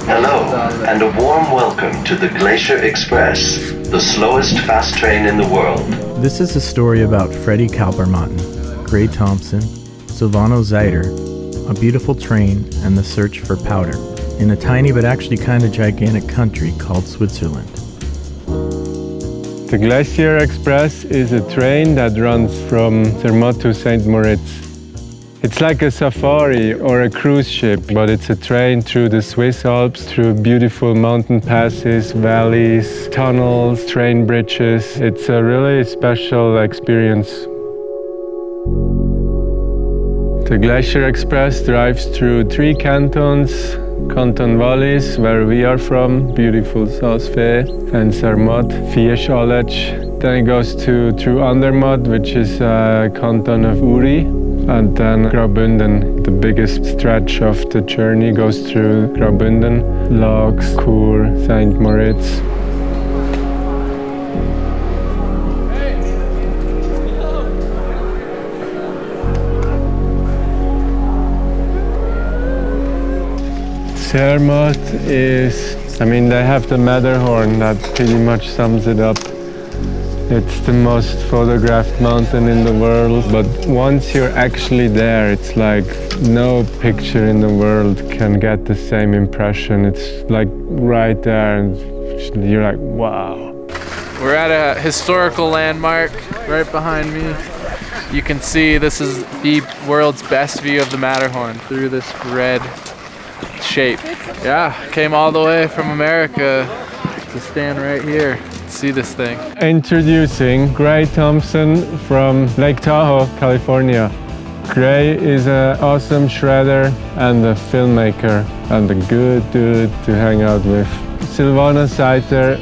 Hello, and a warm welcome to the Glacier Express, the slowest fast train in the world. This is a story about Fredi Kalbermatten, Gray Thompson, Silvano Zeiter, a beautiful train, and the search for powder in a tiny but actually kind of gigantic country called Switzerland. The Glacier Express is a train that runs from Zermatt to St. Moritz. It's like a safari or a cruise ship, but it's a train through the Swiss Alps, through beautiful mountain passes, valleys, tunnels, train bridges. It's a really special experience. The Glacier Express drives through 3 cantons: Canton Vallis, where we are from, beautiful Saas-Fee, and Zermatt, FIESCH. Then it goes through Andermatt, which is a canton of Uri, and then Graubünden. The biggest stretch of the journey goes through Graubünden, Lax, Chur, St. Moritz. Zermatt is, they have the Matterhorn that pretty much sums it up. It's the most photographed mountain in the world, but once you're actually there, it's like no picture in the world can get the same impression. It's like right there, and you're like, wow. We're at a historical landmark right behind me. You can see this is the world's best view of the Matterhorn through this red shape. Yeah, came all the way from America to stand right here, see this thing. Introducing Gray Thompson from Lake Tahoe, California. Gray is an awesome shredder and a filmmaker and a good dude to hang out with. Silvano Zeiter,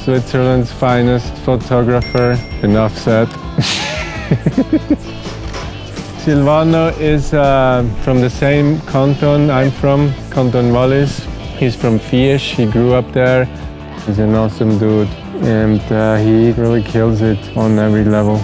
Switzerland's finest photographer. Enough said. Silvano is from the same canton I'm from, Canton Vallis. He's from FIESCH, he grew up there. He's an awesome dude, and he really kills it on every level.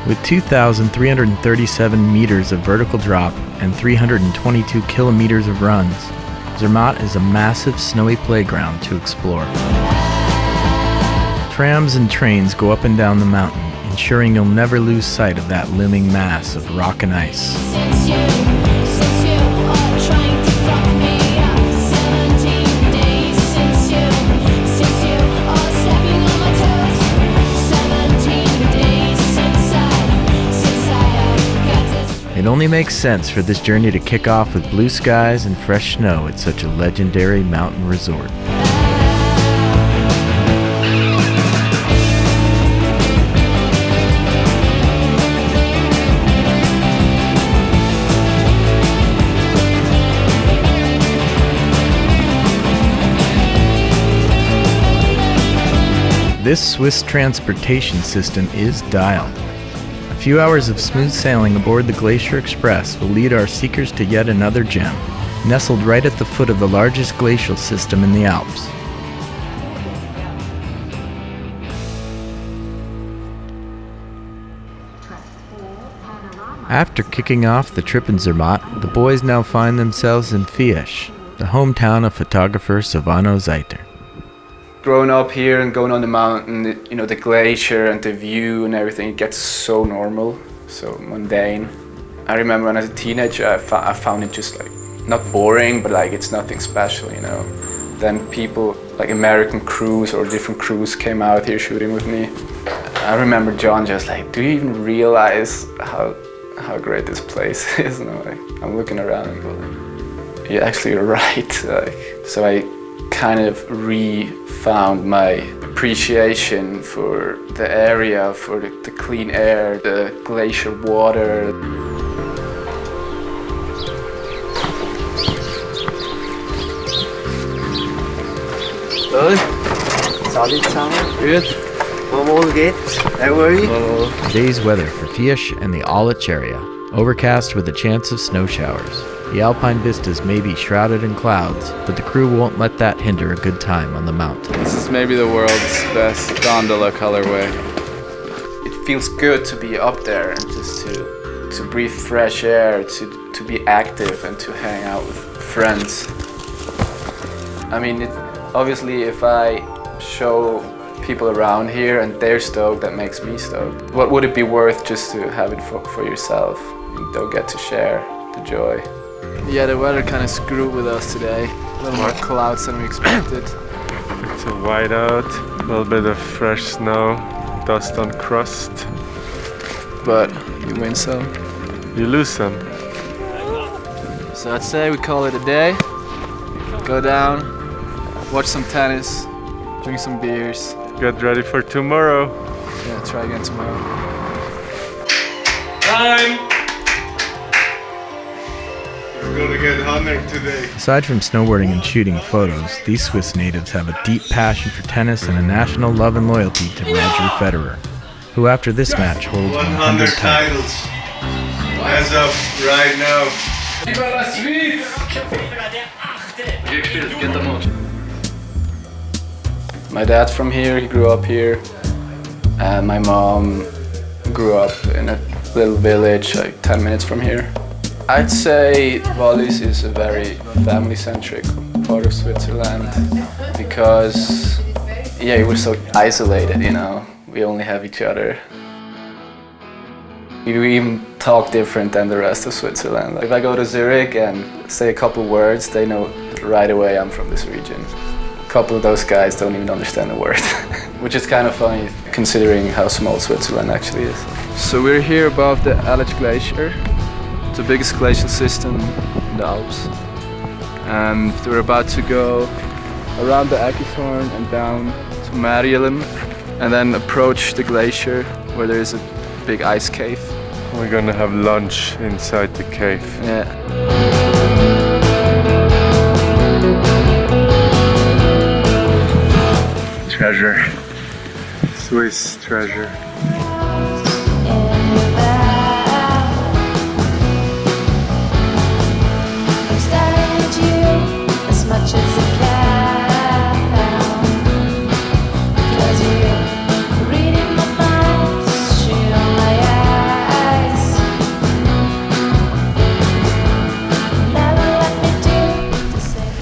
With 2,337 meters of vertical drop and 322 kilometers of runs, Zermatt is a massive snowy playground to explore. Trams and trains go up and down the mountain, ensuring you'll never lose sight of that looming mass of rock and ice. It only makes sense for this journey to kick off with blue skies and fresh snow at such a legendary mountain resort. This Swiss transportation system is dialed. A few hours of smooth sailing aboard the Glacier Express will lead our seekers to yet another gem, nestled right at the foot of the largest glacial system in the Alps. After kicking off the trip in Zermatt, the boys now find themselves in FIESCH, the hometown of photographer Silvano Zeiter. Growing up here and going on the mountain, the glacier and the view and everything, it gets so normal, so mundane. I remember when I was a teenager, I found it just not boring, but it's nothing special, Then people like American crews or different crews came out here shooting with me. I remember John just do you even realize how great this place is. You know, like, I'm looking around and going, you're actually right. Like, so I kind of re-found my appreciation for the area, for the clean air, the glacier water. Salut zusammen. Good. Wohl geht's? How are you? Today's weather for FIESCH and the Aletsch area. Overcast with a chance of snow showers. The alpine vistas may be shrouded in clouds, but the crew won't let that hinder a good time on the mountain. This is maybe the world's best gondola colorway. It feels good to be up there and just to breathe fresh air, to be active and to hang out with friends. I mean, obviously if I show people around here and they're stoked, that makes me stoked. What would it be worth just to have it for yourself? You don't get to share the joy. Yeah, the weather kind of screwed with us today. A little more clouds than we expected. It's a white out, a little bit of fresh snow, dust on crust. But you win some. You lose some. So I'd say we call it a day. Go down, watch some tennis, drink some beers. Get ready for tomorrow. Yeah, try again tomorrow. Time! We're gonna get hammered today. Aside from snowboarding and shooting photos, these Swiss natives have a deep passion for tennis and a national love and loyalty to Roger Federer, who after this match holds 100 titles. As of right now. My dad's from here, he grew up here. And my mom grew up in a little village like 10 minutes from here. I'd say Wallis is a very family-centric part of Switzerland because, yeah, we're so isolated, you know. We only have each other. We even talk different than the rest of Switzerland. If I go to Zurich and say a couple words, they know right away I'm from this region. A couple of those guys don't even understand a word, which is kind of funny considering how small Switzerland actually is. So we're here above the Aletsch Glacier. It's the biggest glacial system in the Alps. And we're about to go around the Eckishorn and down to Marielem and then approach the glacier where there is a big ice cave. We're gonna have lunch inside the cave. Yeah. Treasure. Swiss treasure.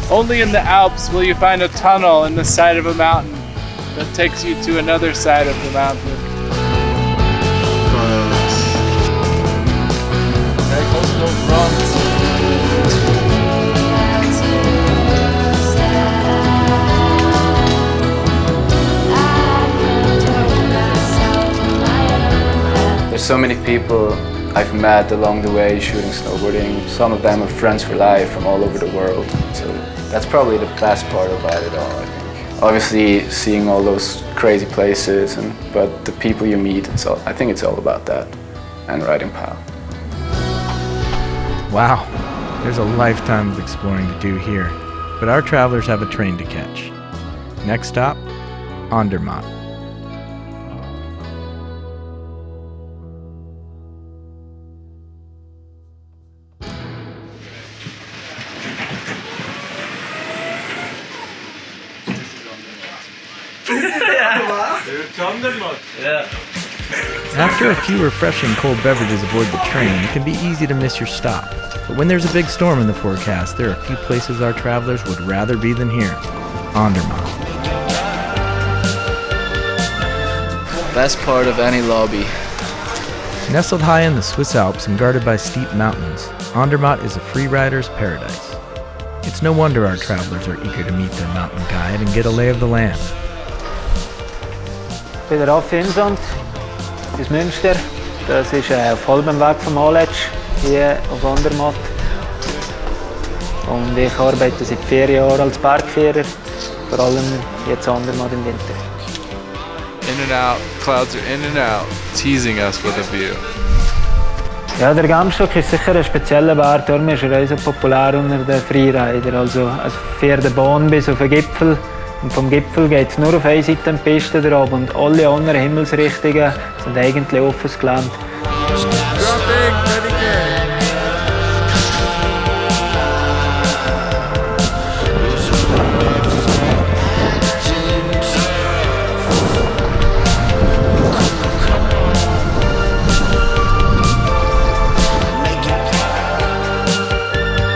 Only in the Alps will you find a tunnel in the side of a mountain that takes you to another side of the mountain. Very close to those runs. There's so many people I've met along the way shooting snowboarding. Some of them are friends for life from all over the world. So that's probably the best part about it all, I think. Obviously seeing all those crazy places, but the people you meet, I think it's all about that. And riding POW. Wow, there's a lifetime of exploring to do here, but our travelers have a train to catch. Next stop, Andermatt. After a few refreshing cold beverages aboard the train, it can be easy to miss your stop. But when there's a big storm in the forecast, there are a few places our travelers would rather be than here. Andermatt. Best part of any lobby. Nestled high in the Swiss Alps and guarded by steep mountains, Andermatt is a freerider's paradise. It's no wonder our travelers are eager to meet their mountain guide and get a lay of the land. Wieder auf Finsland, bis Münster. Das ist auf halbem Weg vom HOLDEN, hier auf Andermatt. Und ich arbeite seit 4 Jahren als Bergführer, vor allem jetzt Andermatt im Winter. In and out, clouds are in and out, teasing us with a view. Ja, der Gamstock ist sicher ein spezieller Berg, darum ist er auch so populär unter den Freerider. Also es fährt den Bahn bis auf den Gipfel und vom Gipfel geht es nur auf eine Seite die Piste drauf und alle anderen Himmelsrichtungen sind eigentlich offenes Gelände.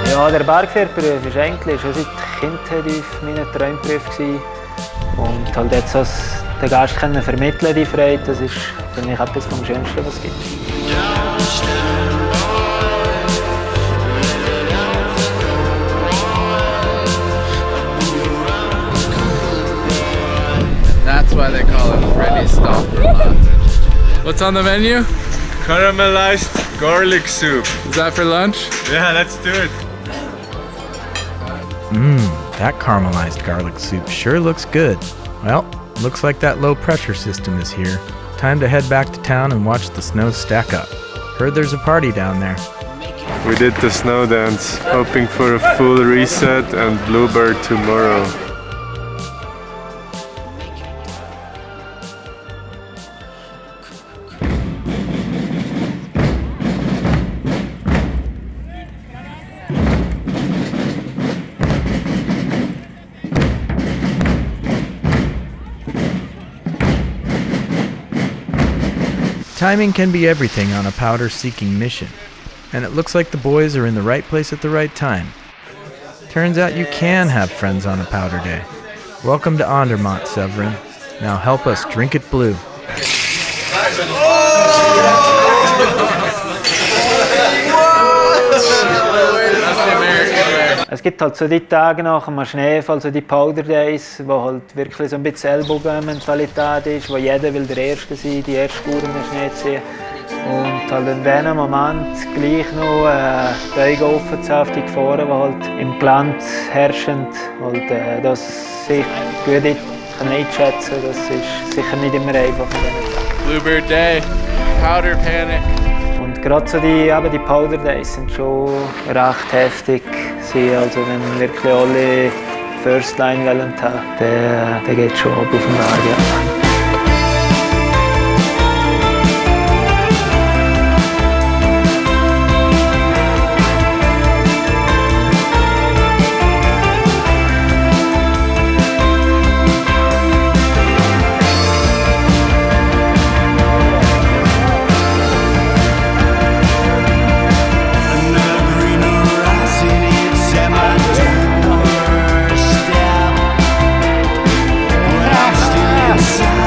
Ja, der Bergführerberuf war eigentlich schon seit Kindheit mein Traumberuf. Und halt jetzt den Gast vermitteln, die Freude, das ist für mich etwas vom Schönsten, was es gibt. That's why they call it Fredi Kalbermatten. What's on the menu? Caramelized garlic soup. Is that for lunch? Yeah, let's do it. That caramelized garlic soup sure looks good. Well, looks like that low pressure system is here. Time to head back to town and watch the snow stack up. Heard there's a party down there. We did the snow dance, hoping for a full reset and bluebird tomorrow. Timing can be everything on a powder-seeking mission, and it looks like the boys are in the right place at the right time. Turns out you can have friends on a powder day. Welcome to Andermatt, Severin. Now help us drink it blue. Es gibt halt so die Tage nach dem Schneefall, so die Powder Days, wo halt wirklich so ein bisschen Ellbogenmentalität ist, wo jeder will der Erste sein, die erste Spur in den Schnee ziehen. Und halt in diesem Moment gleich noch die Augen offen zu haben, die Gefahren, die halt im Gelände herrschen, halt, das sich gut einschätzen, das ist sicher nicht immer einfach. Bluebird Day, Powder Panic. Und gerade so die Powder Days sind schon recht heftig. Also wenn wirklich alle First Line wollen haben, dann geht es schon ab auf den Weg. Ja. Inside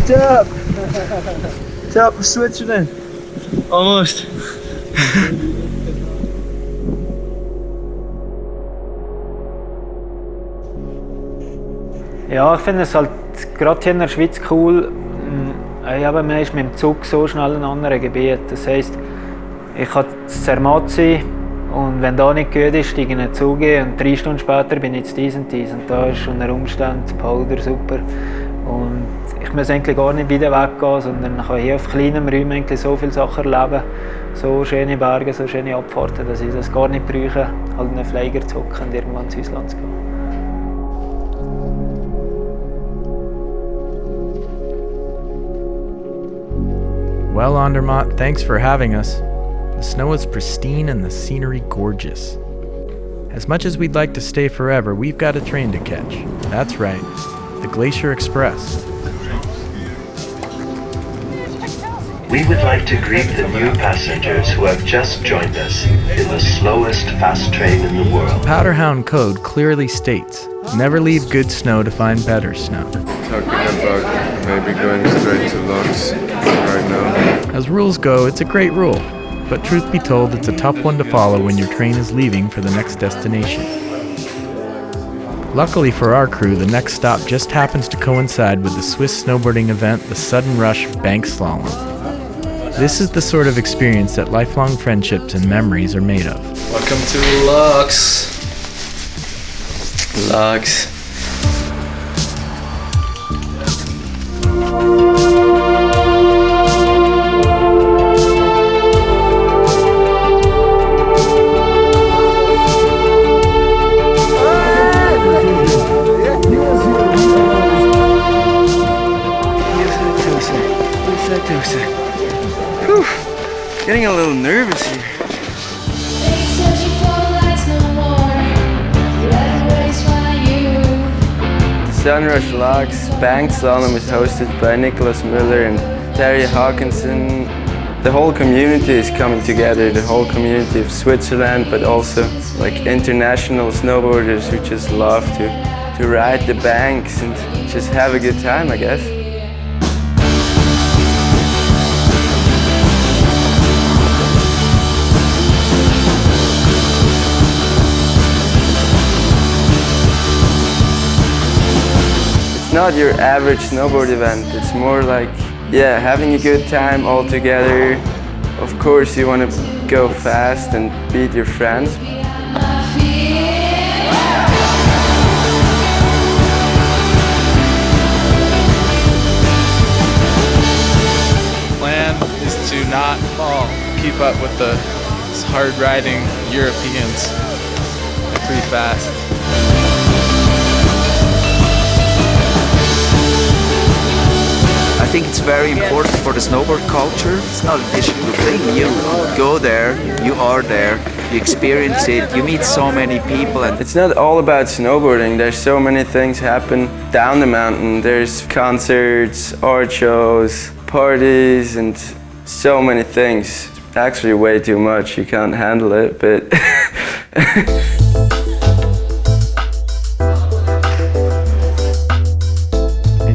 Good job! Top of Switzerland. Almost. Ja, ich finde es halt gerade hier in der Schweiz cool. Ja, aber man ist mit dem Zug so schnell in anderen Gebieten. Das heisst, ich kann in Zermatt sein und wenn da nicht gut ist, steige ich in einen Zug und 3 Stunden später bin ich in dies und dies. Und da ist unter Umständen Polder super. Und ich muss eigentlich gar nicht wieder weggehen, sondern kann hier auf kleinem Raum eigentlich so viele Sachen erleben. So schöne Berge, so schöne Abfahrten, dass ich das gar nicht brauche, halt einen Flieger zu hocken und irgendwann ins Ausland zu gehen. Well, Andermatt, thanks for having us. The snow is pristine and the scenery gorgeous. As much as we'd like to stay forever, we've got a train to catch. That's right, the Glacier Express. We would like to greet the new passengers who have just joined us in the slowest fast train in the world. Powderhound code clearly states, never leave good snow to find better snow. Talking about maybe going straight to Lux right now. As rules go, it's a great rule, but truth be told, it's a tough one to follow when your train is leaving for the next destination. Luckily for our crew, the next stop just happens to coincide with the Swiss snowboarding event, the Sudden Rush Bank Slalom. This is the sort of experience that lifelong friendships and memories are made of. Welcome to Lux. Lux. Whew. Getting a little nervous here. Sunrush Lux Bank Slalom is hosted by Nicholas Müller and Terry Hawkinson. The whole community is coming together, the whole community of Switzerland, but also like international snowboarders who just love to ride the banks and just have a good time, I guess. Not your average snowboard event. It's more like, yeah, having a good time all together. Of course, you want to go fast and beat your friends. Plan is to not fall, keep up with the hard riding Europeans. They're pretty fast. I think it's very important for the snowboard culture. It's not a digital thing. You go there, you are there, you experience it, you meet so many people. And it's not all about snowboarding. There's so many things happen down the mountain. There's concerts, art shows, parties, and so many things. It's actually way too much. You can't handle it, but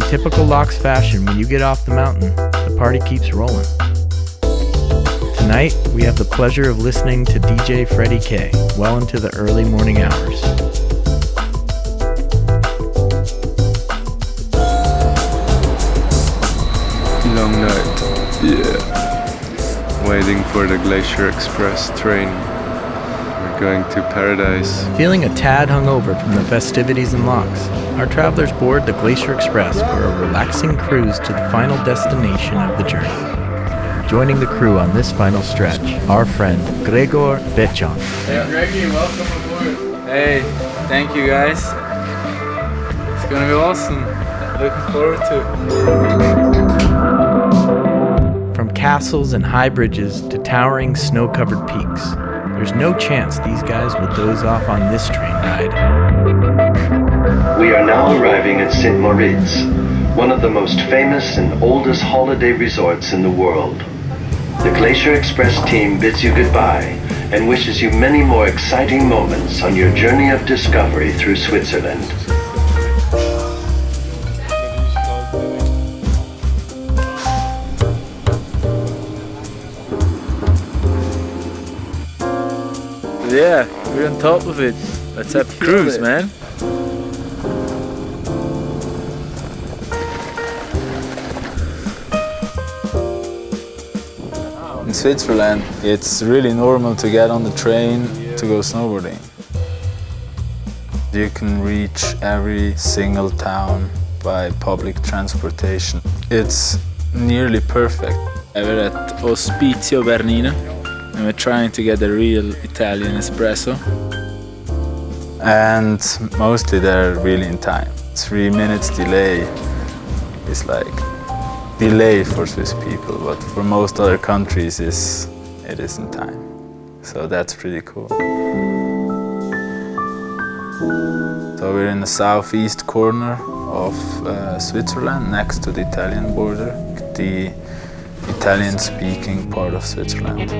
Typical Lux fashion, when you get off the mountain, the party keeps rolling. Tonight, we have the pleasure of listening to DJ Fredi K well into the early morning hours. Long night, yeah. Waiting for the Glacier Express train. We're going to paradise. Feeling a tad hungover from the festivities in Lux, our travelers board the Glacier Express for a relaxing cruise to the final destination of the journey. Joining the crew on this final stretch, our friend Gregor Bechon. Hey Greggy, welcome aboard. Hey, thank you guys. It's gonna be awesome. Looking forward to it. From castles and high bridges to towering snow-covered peaks, there's no chance these guys will doze off on this train ride. We are now arriving at St. Moritz, one of the most famous and oldest holiday resorts in the world. The Glacier Express team bids you goodbye and wishes you many more exciting moments on your journey of discovery through Switzerland. Yeah, we're on top of it. Let's have a cruise, man. In Switzerland, it's really normal to get on the train to go snowboarding. You can reach every single town by public transportation. It's nearly perfect. We're at Ospizio Bernina and we're trying to get a real Italian espresso. And mostly they're really in time. 3 minutes delay is like delay for Swiss people, but for most other countries it is in time. So that's pretty cool. So we're in the southeast corner of Switzerland, next to the Italian border, the Italian-speaking part of Switzerland.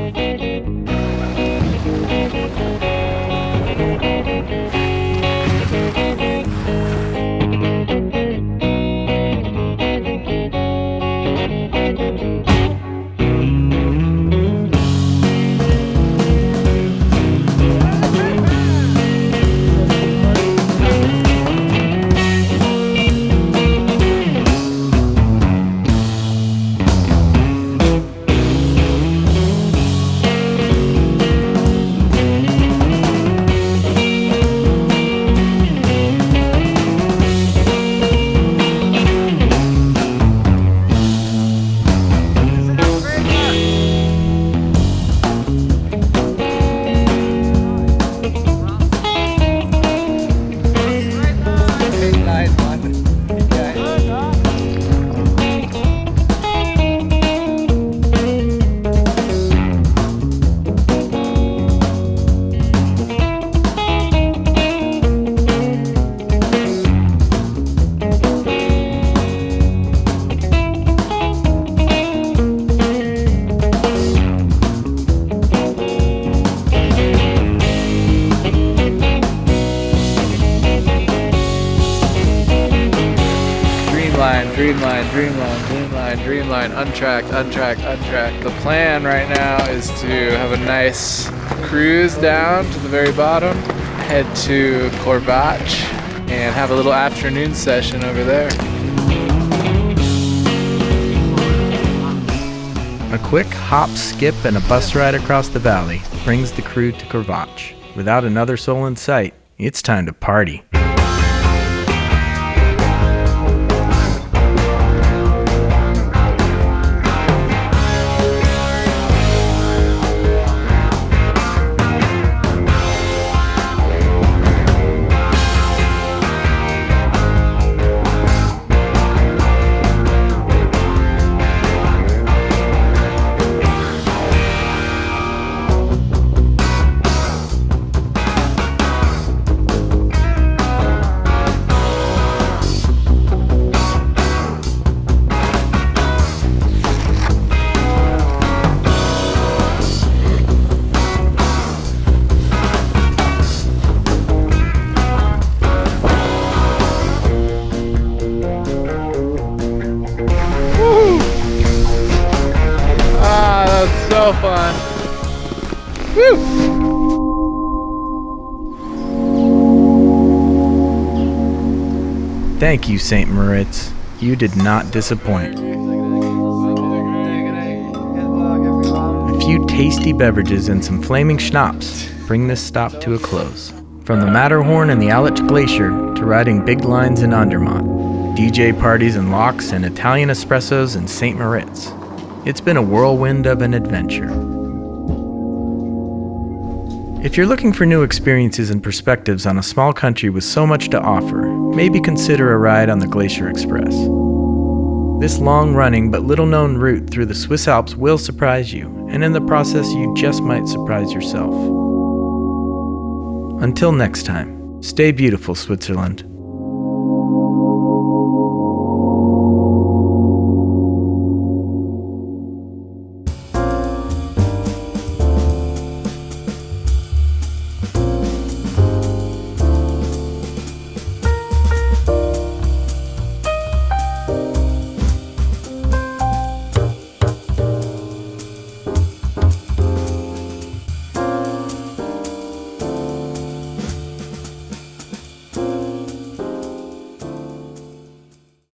Dreamline, untracked. The plan right now is to have a nice cruise down to the very bottom, head to Corvatsch, and have a little afternoon session over there. A quick hop, skip, and a bus ride across the valley brings the crew to Corvatsch. Without another soul in sight, it's time to party. So fun. Woo! Thank you, St. Moritz. You did not disappoint. A few tasty beverages and some flaming schnapps bring this stop to a close. From the Matterhorn and the Aletsch Glacier to riding big lines in Andermatt, DJ parties in Locks and Italian espressos in St. Moritz. It's been a whirlwind of an adventure. If you're looking for new experiences and perspectives on a small country with so much to offer, maybe consider a ride on the Glacier Express. This long-running but little-known route through the Swiss Alps will surprise you, and in the process you just might surprise yourself. Until next time, stay beautiful, Switzerland.